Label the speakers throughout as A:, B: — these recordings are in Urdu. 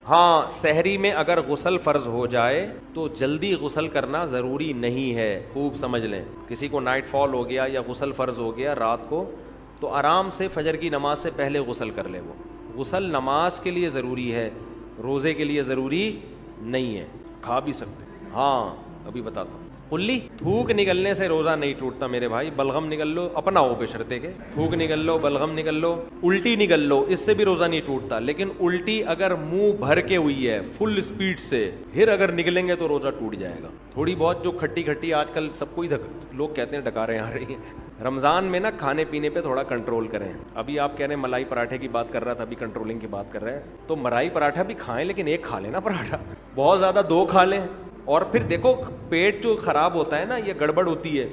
A: ہاں سحری میں اگر غسل فرض ہو جائے تو جلدی غسل کرنا ضروری نہیں ہے، خوب سمجھ لیں. کسی کو نائٹ فال ہو گیا یا غسل فرض ہو گیا رات کو، تو آرام سے فجر کی نماز سے پہلے غسل کر لے. وہ غسل نماز کے لیے ضروری ہے، روزے کے لیے ضروری نہیں ہے. کھا بھی سکتے. ہاں ابھی بتاتا ہوں. کلی تھوک نکلنے سے روزہ نہیں ٹوٹتا میرے بھائی. بلغم نکل لو اپنا ہو بشرطے کے، تھوک نکل لو، بلغم نکل لو، الٹی نکل لو، اس سے بھی روزہ نہیں ٹوٹتا. لیکن الٹی اگر منہ بھر کے ہوئی ہے فل اسپیڈ سے پھر اگر نکلیں گے تو روزہ ٹوٹ جائے گا. تھوڑی بہت جو کھٹی کھٹی آج کل سب کو ہی لوگ کہتے ہیں ڈکاریں آ رہی ہیں. رمضان میں نا کھانے پینے پہ تھوڑا کنٹرول کریں. ابھی آپ کہہ رہے ہیں ملائی پراٹھے کی بات کر رہا تھا، ابھی کنٹرولنگ کی بات کر رہے ہیں، تو ملائی پراٹھا بھی کھائیں لیکن ایک کھا لیں نا پراٹھا، بہت زیادہ دو کھا لیں. اور پھر دیکھو پیٹ جو خراب ہوتا ہے نا، یہ گڑبڑ ہوتی ہے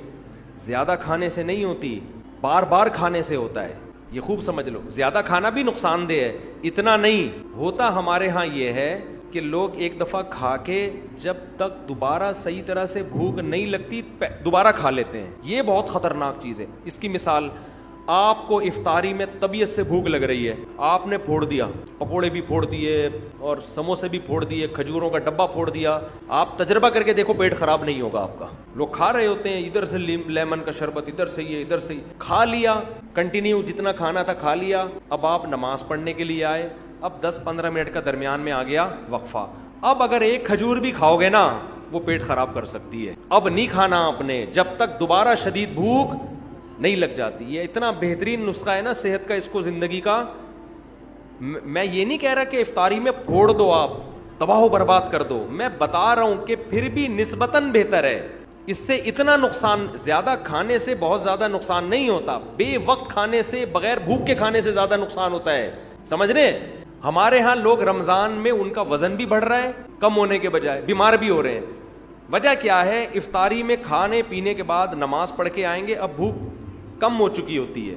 A: زیادہ کھانے سے نہیں ہوتی، بار بار کھانے سے ہوتا ہے. یہ خوب سمجھ لو. زیادہ کھانا بھی نقصان دہ ہے، اتنا نہیں ہوتا. ہمارے ہاں یہ ہے کہ لوگ ایک دفعہ کھا کے جب تک دوبارہ صحیح طرح سے بھوک نہیں لگتی دوبارہ کھا لیتے ہیں. یہ بہت خطرناک چیز ہے. اس کی مثال، آپ کو افطاری میں طبیعت سے بھوک لگ رہی ہے، آپ نے پھوڑ دیا، پکوڑے بھی پھوڑ دیے اور سموسے بھی پھوڑ دیے، کھجوروں کا ڈبہ پھوڑ دیا. آپ تجربہ کر کے دیکھو پیٹ خراب نہیں ہوگا آپ کا. لوگ کھا رہے ہوتے ہیں، ادھر سے لیمن کا شربت، ادھر سے یہ، ادھر سے کھا لیا، کنٹینیو جتنا کھانا تھا کھا لیا. اب آپ نماز پڑھنے کے لیے آئے، اب 10-15 منٹ کا درمیان میں آ گیا وقفہ. اب اگر ایک کھجور بھی کھاؤ گے نا وہ پیٹ خراب کر سکتی ہے. اب نہیں کھانا آپ نے جب تک دوبارہ شدید بھوک نہیں لگ جاتی. یہ اتنا بہترین نسخہ ہے نا صحت کا، اس کو زندگی کا. میں یہ نہیں کہہ رہا کہ افطاری میں پھوڑ دو، آپ تباہ و برباد کر دو. میں بتا رہا ہوں کہ پھر بھی نسبتاً بہتر ہے. اس سے اتنا نقصان، زیادہ کھانے سے بہت زیادہ نقصان نہیں ہوتا. بے وقت کھانے سے، بغیر بھوک کے کھانے سے زیادہ نقصان ہوتا ہے. سمجھ رہے ہیں؟ ہمارے ہاں لوگ رمضان میں ان کا وزن بھی بڑھ رہا ہے کم ہونے کے بجائے، بیمار بھی ہو رہے ہیں. وجہ کیا ہے؟ افطاری میں کھانے پینے کے بعد نماز پڑھ کے آئیں گے، اب بھوک کم ہو چکی ہوتی ہے،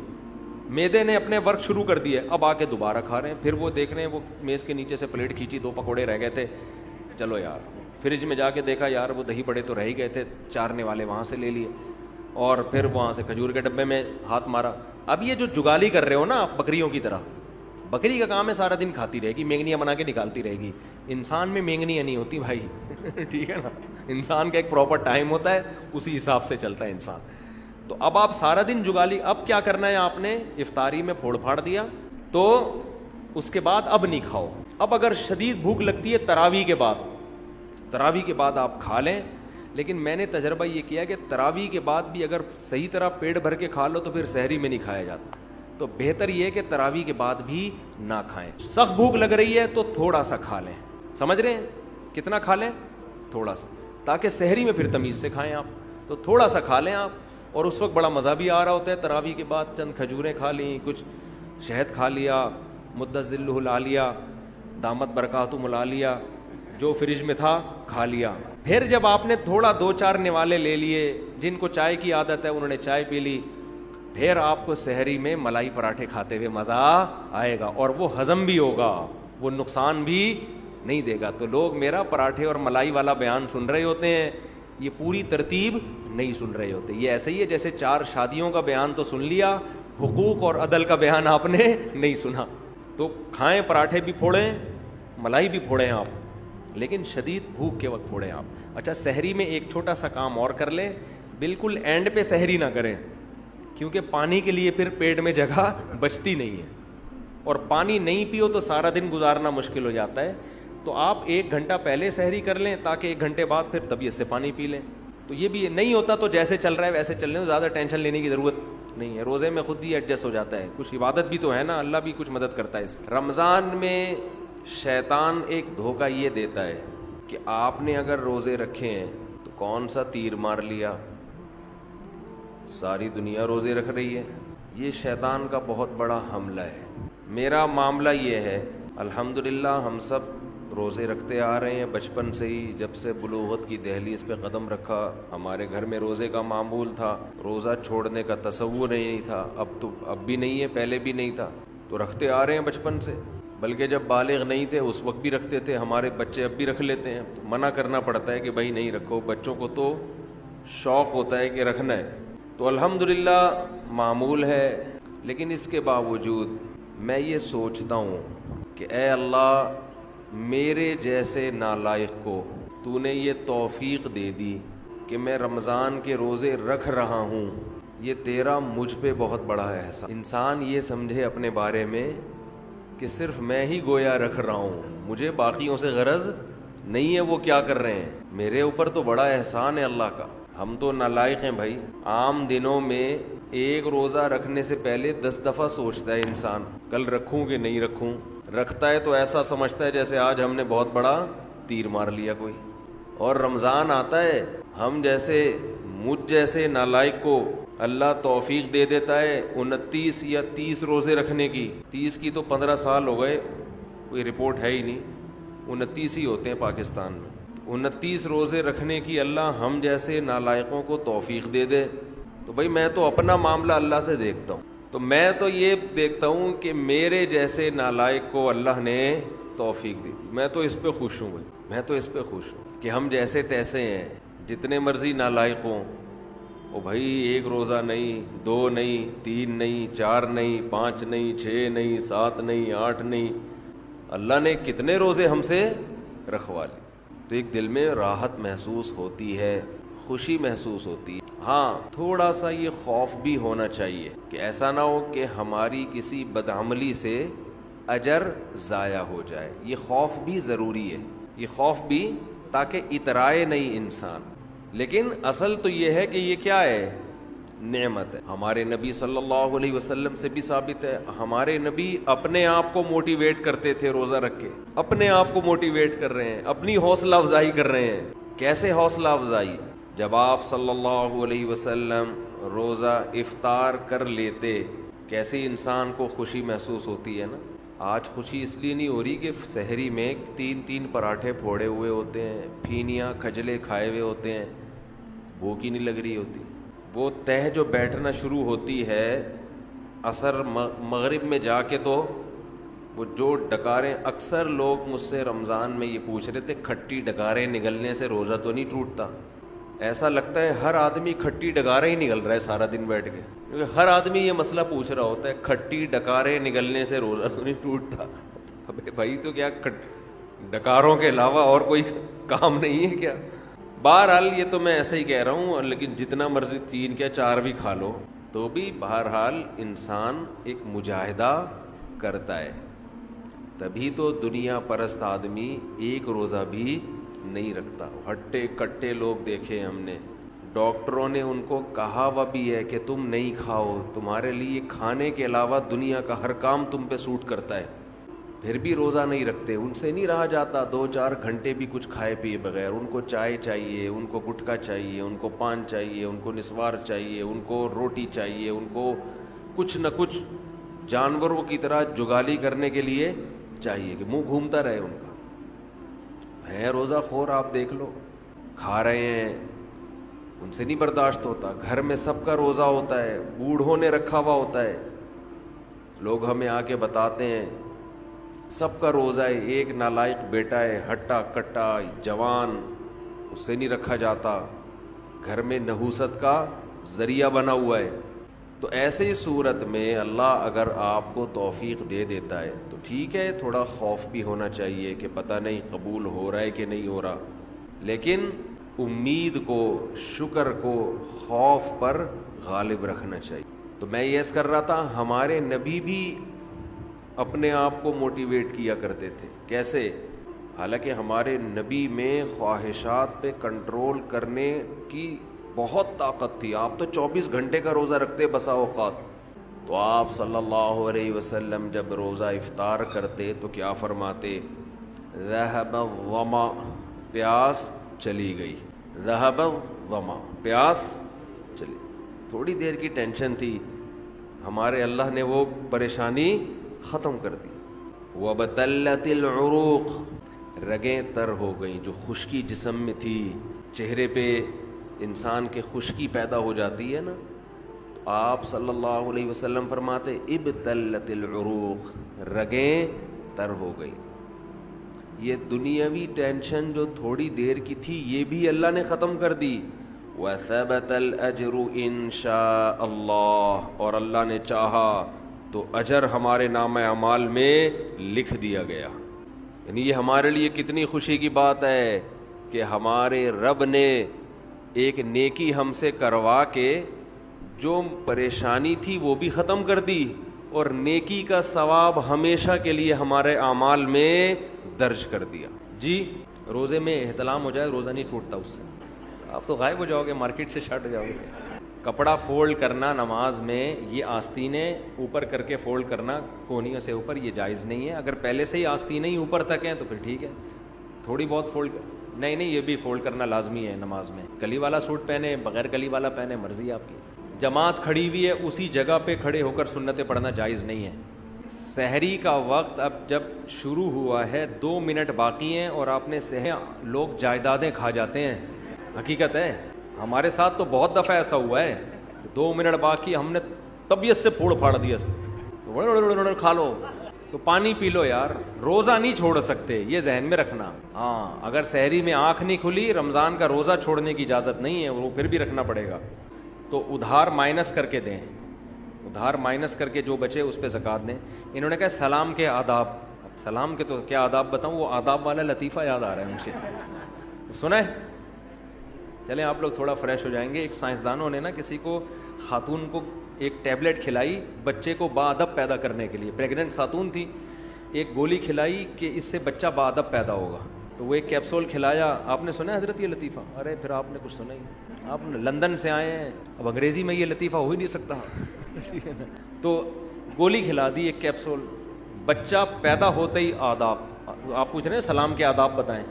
A: میدے نے اپنے ورک شروع کر دیے، اب آ کے دوبارہ کھا رہے ہیں. پھر وہ دیکھ رہے ہیں، وہ میز کے نیچے سے پلیٹ کھینچی، 2 پکوڑے رہ گئے تھے، چلو یار. فریج میں جا کے دیکھا، یار وہ دہی بڑے تو رہ ہی گئے تھے، چارنے والے وہاں سے لے لیے، اور پھر وہاں سے کھجور کے ڈبے میں ہاتھ مارا. اب یہ جو جگالی کر رہے ہو نا آپ بکریوں کی طرح، بکری کا کام ہے سارا دن کھاتی رہے گی، مینگنیاں بنا کے نکالتی رہے گی. انسان میں مینگنیاں نہیں ہوتی بھائی. ٹھیک ہے نا؟ انسان کا ایک پراپر ٹائم ہوتا ہے، اسی حساب سے چلتا ہے انسان. تو اب آپ سارا دن جگالی، اب کیا کرنا ہے آپ نے؟ افطاری میں پھوڑ پھاڑ دیا تو اس کے بعد اب نہیں کھاؤ. اب اگر شدید بھوک لگتی ہے تراویح کے بعد، تراویح کے بعد آپ کھا لیں. لیکن میں نے تجربہ یہ کیا کہ تراویح کے بعد بھی اگر صحیح طرح پیٹ بھر کے کھا لو تو پھر سحری میں نہیں کھایا جاتا. تو بہتر یہ ہے کہ تراویح کے بعد بھی نہ کھائیں. سخت بھوک لگ رہی ہے تو تھوڑا سا کھا لیں. سمجھ رہے ہیں؟ کتنا کھا لیں؟ تھوڑا سا، تاکہ سحری میں پھر تمیز سے کھائیں آپ. تو تھوڑا سا کھا لیں آپ، اور اس وقت بڑا مزہ بھی آ رہا ہوتا ہے. تراویح کے بعد چند کھجوریں کھا لیں، کچھ شہد کھا لیا، مدت ذلہ لا لیا، دامت برکاتہ لا لیا، جو فریج میں تھا کھا لیا. پھر جب آپ نے تھوڑا 2-4 نوالے لے لیے، جن کو چائے کی عادت ہے انہوں نے چائے پی لی، پھر آپ کو سحری میں ملائی پراٹھے کھاتے ہوئے مزہ آئے گا، اور وہ ہضم بھی ہوگا، وہ نقصان بھی نہیں دے گا. تو لوگ میرا پراٹھے اور ملائی والا بیان سن رہے ہوتے ہیں، یہ پوری ترتیب نہیں سن رہے ہوتے. یہ ایسے ہی ہے جیسے 4 شادیوں کا بیان تو سن لیا، حقوق اور عدل کا بیان آپ نے نہیں سنا. تو کھائیں، پراٹھے بھی پھوڑیں، ملائی بھی پھوڑیں آپ، لیکن شدید بھوک کے وقت پھوڑیں آپ. اچھا سحری میں ایک چھوٹا سا کام اور کر لیں، بالکل اینڈ پہ سحری نہ کریں، کیونکہ پانی کے لیے پھر پیٹ میں جگہ بچتی نہیں ہے، اور پانی نہیں پیو تو سارا دن گزارنا مشکل ہو جاتا ہے. تو آپ 1 گھنٹہ پہلے سحری کر لیں تاکہ 1 گھنٹے بعد پھر طبیعت سے پانی پی لیں. تو یہ بھی نہیں ہوتا تو جیسے چل رہا ہے ویسے چل لیں، زیادہ ٹینشن لینے کی ضرورت نہیں ہے. روزے میں خود ہی ایڈجسٹ ہو جاتا ہے. کچھ عبادت بھی تو ہے نا، اللہ بھی کچھ مدد کرتا ہے اس میں. رمضان میں شیطان ایک دھوکہ یہ دیتا ہے کہ آپ نے اگر روزے رکھے ہیں تو کون سا تیر مار لیا، ساری دنیا روزے رکھ رہی ہے. یہ شیطان کا بہت بڑا حملہ ہے. میرا معاملہ یہ ہے، الحمدللہ ہم سب روزے رکھتے آ رہے ہیں بچپن سے ہی. جب سے بلوغت کی دہلیز پہ قدم رکھا ہمارے گھر میں روزے کا معمول تھا، روزہ چھوڑنے کا تصور نہیں تھا. اب بھی نہیں ہے، پہلے بھی نہیں تھا، تو رکھتے آ رہے ہیں بچپن سے. بلکہ جب بالغ نہیں تھے اس وقت بھی رکھتے تھے. ہمارے بچے اب بھی رکھ لیتے ہیں. منع کرنا پڑتا ہے کہ بھائی نہیں رکھو، بچوں کو تو شوق ہوتا ہے کہ رکھنا ہے. تو الحمدللہ معمول ہے. لیکن اس کے باوجود میں یہ سوچتا ہوں کہ اے اللہ، میرے جیسے نالائق کو تو نے یہ توفیق دے دی کہ میں رمضان کے روزے رکھ رہا ہوں، یہ تیرا مجھ پہ بہت بڑا احسان۔ انسان یہ سمجھے اپنے بارے میں کہ صرف میں ہی گویا رکھ رہا ہوں، مجھے باقیوں سے غرض نہیں ہے وہ کیا کر رہے ہیں، میرے اوپر تو بڑا احسان ہے اللہ کا۔ ہم تو نالائق ہیں بھائی، عام دنوں میں ایک روزہ رکھنے سے پہلے 10 دفعہ سوچتا ہے انسان کل رکھوں کہ نہیں رکھوں، رکھتا ہے تو ایسا سمجھتا ہے جیسے آج ہم نے بہت بڑا تیر مار لیا کوئی، اور رمضان آتا ہے ہم جیسے مجھ جیسے نالائق کو اللہ توفیق دے دیتا ہے 29 یا 30 روزے رکھنے کی، 30 کی تو 15 سال ہو گئے، کوئی رپورٹ ہے ہی نہیں، 29 ہی ہوتے ہیں پاکستان میں، 29 روزے رکھنے کی اللہ ہم جیسے نالائقوں کو توفیق دے دے۔ تو بھائی میں تو اپنا معاملہ اللہ سے دیکھتا ہوں، تو میں تو یہ دیکھتا ہوں کہ میرے جیسے نالائق کو اللہ نے توفیق دی تھی، میں تو اس پہ خوش ہوں بھائی، میں تو اس پہ خوش ہوں کہ ہم جیسے تیسے ہیں، جتنے مرضی نالائق ہوں، او بھائی ایک روزہ نہیں، 2 نہیں، 3 نہیں، 4 نہیں، 5 نہیں، 6 نہیں، 7 نہیں، 8 نہیں، اللہ نے کتنے روزے ہم سے رکھوا لی، تو ایک دل میں راحت محسوس ہوتی ہے، خوشی محسوس ہوتی ہے۔ ہاں تھوڑا سا یہ خوف بھی ہونا چاہیے کہ ایسا نہ ہو کہ ہماری کسی بدعملی سے اجر ضائع ہو جائے، یہ خوف بھی ضروری ہے، یہ خوف بھی تاکہ اترائے نہیں انسان، لیکن اصل تو یہ ہے کہ یہ کیا ہے، نعمت ہے۔ ہمارے نبی صلی اللہ علیہ وسلم سے بھی ثابت ہے، ہمارے نبی اپنے آپ کو موٹیویٹ کرتے تھے روزہ رکھ کے، اپنے آپ کو موٹیویٹ کر رہے ہیں، اپنی حوصلہ افزائی کر رہے ہیں۔ کیسے حوصلہ افزائی؟ جب آپ صلی اللہ علیہ وسلم روزہ افطار کر لیتے، کیسے انسان کو خوشی محسوس ہوتی ہے نا۔ آج خوشی اس لیے نہیں ہو رہی کہ سحری میں 3 پراٹھے پھوڑے ہوئے ہوتے ہیں، پھینیاں کھجلے کھائے ہوئے ہوتے ہیں، بھوک ہی نہیں لگ رہی ہوتی، وہ تہ جو بیٹھنا شروع ہوتی ہے عصر مغرب میں جا کے، تو وہ جو ڈکاریں، اکثر لوگ مجھ سے رمضان میں یہ پوچھ رہے تھے کھٹی ڈکاریں نگلنے سے روزہ تو نہیں ٹوٹتا؟ ایسا لگتا ہے ہر آدمی کھٹی ڈکاریں ہی نگل رہا ہے سارا دن بیٹھ کے، کیونکہ ہر آدمی یہ مسئلہ پوچھ رہا ہوتا ہے کھٹی ڈکاریں نگلنے سے روزہ تو نہیں ٹوٹتا۔ ابے بھائی تو کیا ڈکاروں کے علاوہ اور کوئی کام نہیں ہے کیا؟ بہرحال یہ تو میں ایسے ہی کہہ رہا ہوں، لیکن جتنا مرضی 3 یا 4 بھی کھا لو تو بھی بہرحال انسان ایک مجاہدہ کرتا ہے، تبھی تو دنیا پرست آدمی ایک روزہ بھی نہیں رکھتا۔ ہٹے کٹے لوگ دیکھے ہم نے، ڈاکٹروں نے ان کو کہا ہوا بھی ہے کہ تم نہیں کھاؤ، تمہارے لیے کھانے کے علاوہ دنیا کا ہر کام تم پہ سوٹ کرتا ہے، پھر بھی روزہ نہیں رکھتے، ان سے نہیں رہا جاتا 2-4 گھنٹے بھی کچھ کھائے پیے بغیر، ان کو چائے چاہیے، ان کو گٹکا چاہیے، ان کو پان چاہیے، ان کو نسوار چاہیے، ان کو روٹی چاہیے، ان کو کچھ نہ کچھ جانوروں کی طرح جگالی کرنے کے لیے چاہیے کہ منہ گھومتا رہے ان کا۔ ہے روزہ خور، آپ دیکھ لو، کھا رہے ہیں، ان سے نہیں برداشت ہوتا، گھر میں سب کا روزہ ہوتا ہے، بوڑھوں نے رکھا ہوا ہوتا ہے، لوگ ہمیں آ کے بتاتے ہیں سب کا روزہ ہے، ایک نالائق بیٹا ہے ہٹا کٹا جوان، اس سے نہیں رکھا جاتا، گھر میں نحوست کا ذریعہ بنا ہوا ہے۔ تو ایسے صورت میں اللہ اگر آپ کو توفیق دے دیتا ہے تو ٹھیک ہے، تھوڑا خوف بھی ہونا چاہیے کہ پتہ نہیں قبول ہو رہا ہے کہ نہیں ہو رہا، لیکن امید کو، شکر کو خوف پر غالب رکھنا چاہیے۔ تو میں یہ عرض کر رہا تھا ہمارے نبی بھی اپنے آپ کو موٹیویٹ کیا کرتے تھے، کیسے؟ حالانکہ ہمارے نبی میں خواہشات پہ کنٹرول کرنے کی بہت طاقت تھی، آپ تو 24 گھنٹے کا روزہ رکھتے بسا اوقات، تو آپ صلی اللہ علیہ وسلم جب روزہ افطار کرتے تو کیا فرماتے؟ ذہب الظما، پیاس چلی گئی، ذہب الظما، پیاس چلی، تھوڑی دیر کی ٹینشن تھی، ہمارے اللہ نے وہ پریشانی ختم کر دی۔ وَبَتَلَّتِ الْعُرُوقِ، رگیں تر ہو گئیں، جو خشکی جسم میں تھی، چہرے پہ انسان کے خشکی پیدا ہو جاتی ہے نا، تو آپ صلی اللہ علیہ وسلم فرماتے ابتلت العروق، رگیں تر ہو گئی۔ یہ دنیاوی ٹینشن جو تھوڑی دیر کی تھی یہ بھی اللہ نے ختم کر دی۔ وَثَبَتَ الْأَجْرُ إِن شَاءَ اللَّهُ، اور اللہ نے چاہا تو اجر ہمارے نامہ اعمال میں لکھ دیا گیا۔ یعنی یہ ہمارے لیے کتنی خوشی کی بات ہے کہ ہمارے رب نے ایک نیکی ہم سے کروا کے جو پریشانی تھی وہ بھی ختم کر دی, اور نیکی کا ثواب ہمیشہ کے لیے ہمارے اعمال میں درج کر دیا. جی روزے میں احتلام ہو جائے, روزہ نہیں ٹوٹتا اس سے, آپ تو غائب ہو جاؤ گے, مارکیٹ سے شٹ ہو جاؤ گے. کپڑا فولڈ کرنا نماز میں, یہ آستینیں اوپر کر کے فولڈ کرنا کونیوں سے اوپر, یہ جائز نہیں ہے. اگر پہلے سے ہی آستینیں ہی اوپر تک ہیں تو پھر ٹھیک ہے, تھوڑی بہت فولڈ نہیں, یہ بھی فولڈ کرنا لازمی ہے نماز میں. کلی والا سوٹ پہنے, بغیر کلی والا پہنے, مرضی آپ کی. جماعت کھڑی ہوئی ہے, اسی جگہ پہ کھڑے ہو کر سنتیں پڑھنا جائز نہیں ہے. سحری کا وقت اب جب شروع ہوا ہے, 2 منٹ باقی ہیں اور آپ نے لوگ جائیدادیں کھا جاتے ہیں. حقیقت ہے, ہمارے ساتھ تو بہت دفعہ ایسا ہوا ہے, 2 منٹ باقی ہم نے طبیعت سے پھوڑ پھاڑ دیا, تو کھا لو, تو پانی پی لو یار. روزہ نہیں چھوڑ سکتے, یہ ذہن میں رکھنا. ہاں اگر سحری میں آنکھ نہیں کھلی, رمضان کا روزہ چھوڑنے کی اجازت نہیں ہے, وہ پھر بھی رکھنا پڑے گا. تو ادھار مائنس کر کے دیں, ادھار مائنس کر کے جو بچے اس پہ زکوٰۃ دیں. انہوں نے کہا سلام کے آداب, سلام کے تو کیا آداب بتاؤں, وہ آداب والا لطیفہ یاد آ رہا ہے مجھے, سنا ہے. چلیں آپ لوگ تھوڑا فریش ہو جائیں گے. ایک سائنسدانوں نے نا کسی کو, خاتون کو ایک ٹیبلٹ کھلائی بچے کو باادب پیدا کرنے کے لیے, پریگننٹ خاتون تھی, ایک گولی کھلائی کہ اس سے بچہ باادب پیدا ہوگا. تو وہ ایک کیپسول کھلایا. آپ نے سنا ہے حضرت یہ لطیفہ؟ ارے پھر آپ نے کچھ سنا ہی, آپ لندن سے آئے ہیں, اب انگریزی میں یہ لطیفہ ہو ہی نہیں سکتا. تو گولی کھلا دی ایک کیپسول, بچہ پیدا ہوتے ہی آداب, آپ پوچھ رہے ہیں سلام کے آداب بتائیں,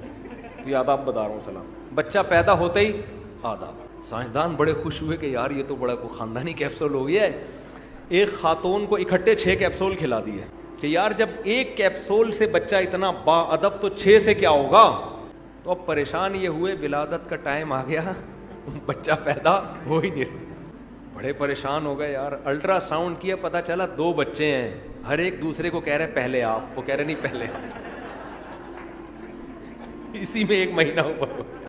A: تو یہ آداب بتا رہا ہوں. سلام, بچہ پیدا ہوتے ہی آداب. سائنسدان بڑے خوش ہوئے کہ یار یہ تو بڑا کوئی خاندانی کیپسول ہو گیا ہے. ایک خاتون کو اکٹھے 6 کیپسول کھلا دیے کہ یار جب ایک کیپسول سے بچہ اتنا با ادب تو 6 سے کیا ہوگا. تو اب پریشان یہ ہوئے, ولادت کا ٹائم آ گیا, بچہ پیدا ہو ہی نہیں. بڑے پریشان ہو گئے یار. الٹرا ساؤنڈ کیا, پتہ چلا 2 بچے ہیں, ہر ایک دوسرے کو کہہ رہے پہلے آپ, وہ کہہ رہے نہیں پہلے آپ. اسی میں 1 مہینہ اوپر.